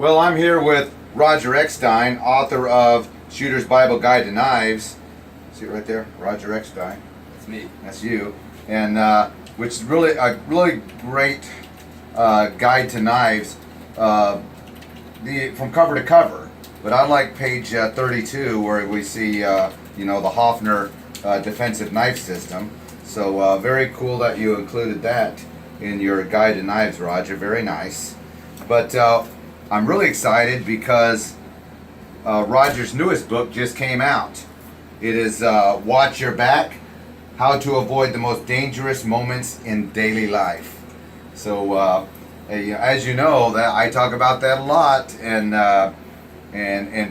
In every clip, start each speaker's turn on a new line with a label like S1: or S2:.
S1: Well, I'm here with Roger Eckstine, author of Shooter's Bible Guide to Knives. See it right there? Roger Eckstine.
S2: That's me.
S1: That's you. And which is really a really great guide to knives, from cover to cover. But I like page 32 where we see the Hoffner defensive knife system. So very cool that you included that in your guide to knives, Roger. Very nice. But I'm really excited because Roger's newest book just came out. It is Watch Your Back, How to Avoid the Most Dangerous Moments in Daily Life. So as you know, that I talk about that a lot and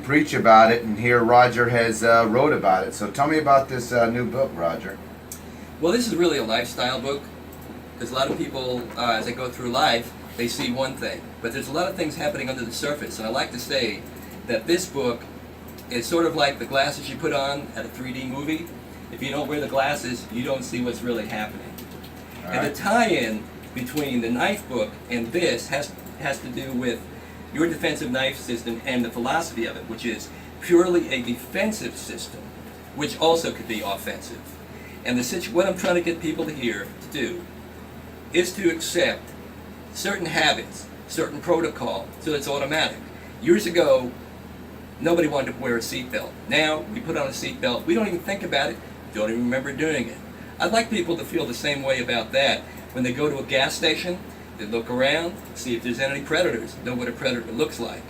S1: preach about it, and here Roger has wrote about it. So tell me about this new book, Roger.
S2: Well, this is really a lifestyle book, because a lot of people, as they go through life, they see one thing. But there's a lot of things happening under the surface, and I like to say that this book is sort of like the glasses you put on at a 3D movie. If you don't wear the glasses, you don't see what's really happening.
S1: All
S2: and
S1: right.
S2: the tie-in between the knife book and this has to do with your defensive knife system and the philosophy of it, which is purely a defensive system, which also could be offensive. And what I'm trying to get people to do is to accept certain habits, certain protocol, so it's automatic. Years ago, nobody wanted to wear a seatbelt. Now, we put on a seatbelt, we don't even think about it, don't even remember doing it. I'd like people to feel the same way about that. When they go to a gas station, they look around, see if there's any predators, know what a predator looks like,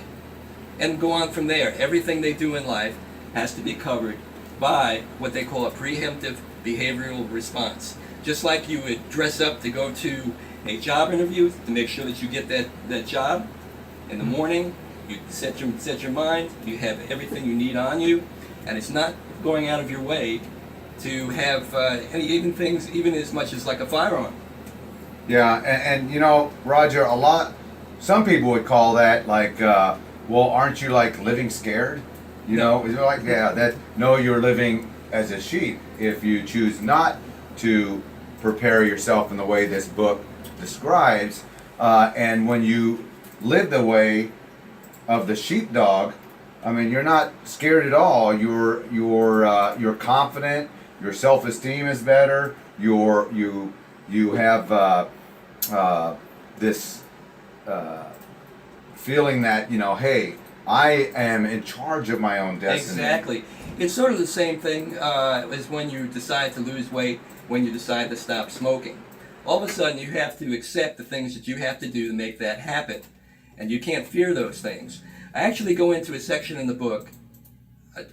S2: and go on from there. Everything they do in life has to be covered by what they call a preemptive behavioral response. Just like you would dress up to go to a job interview to make sure that you get that job in the morning, you set your mind, you have everything you need on you, and it's not going out of your way to have even things, even as much as like a firearm.
S1: Yeah, and Roger, some people would call that like, well, aren't you like living scared?
S2: No.
S1: Is it like, yeah, no, you're living as a sheep if you choose not to prepare yourself in the way this book describes, and when you live the way of the sheepdog, I mean, you're not scared at all. You're confident. Your self-esteem is better. You have this feeling that hey, I am in charge of my own destiny.
S2: Exactly. It's sort of the same thing as when you decide to lose weight, when you decide to stop smoking. All of a sudden, you have to accept the things that you have to do to make that happen, and you can't fear those things. I actually go into a section in the book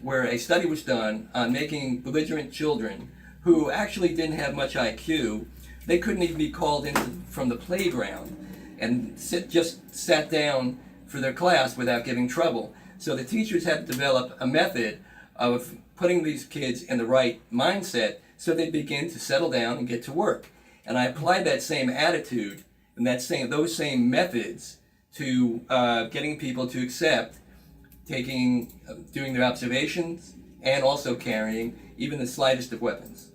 S2: where a study was done on making belligerent children who actually didn't have much IQ. They couldn't even be called in from the playground and just sat down for their class without getting trouble. So the teachers had to develop a method of putting these kids in the right mindset so they begin to settle down and get to work. And I applied that same attitude and those same methods to getting people to accept doing their observations and also carrying even the slightest of weapons.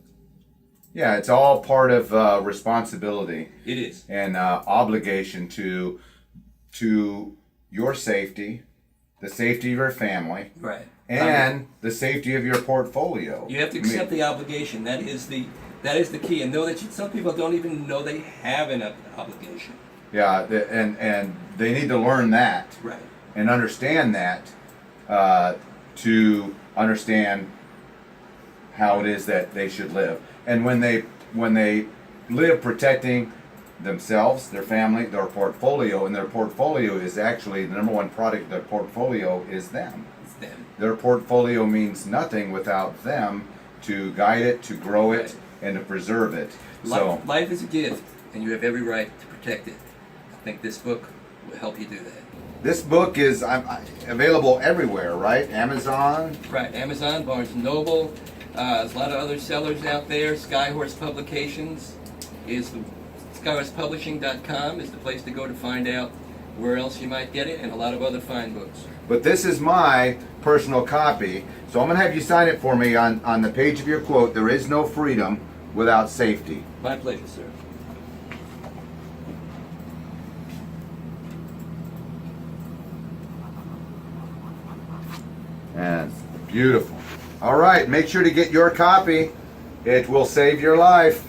S1: Yeah, it's all part of responsibility.
S2: It is.
S1: And obligation to your safety, the safety of your family,
S2: Right.
S1: and the safety of your portfolio.
S2: You have to accept the obligation. That is the key, and know that some people don't even know they have an obligation.
S1: Yeah, and they need to learn that,
S2: Right.
S1: and understand that to understand how it is that they should live. And when they live protecting themselves, their family, their portfolio, and their portfolio is actually the number one product of their portfolio is them.
S2: It's them.
S1: Their portfolio means nothing without them to guide it, to grow it,
S2: Right.
S1: and to preserve it. So
S2: Life is a gift, and you have every right to protect it. I think this book will help you do that.
S1: this book is available everywhere, right? Amazon.
S2: Right. Amazon, Barnes & Noble. There's a lot of other sellers out there. Skyhorse Publications skyhorsepublishing.com is the place to go to find out where else you might get it, and a lot of other fine books.
S1: But this is my personal copy, so I'm going to have you sign it for me on the page of your quote. There is no freedom without safety.
S2: My pleasure, sir.
S1: And beautiful. All right, make sure to get your copy. It will save your life.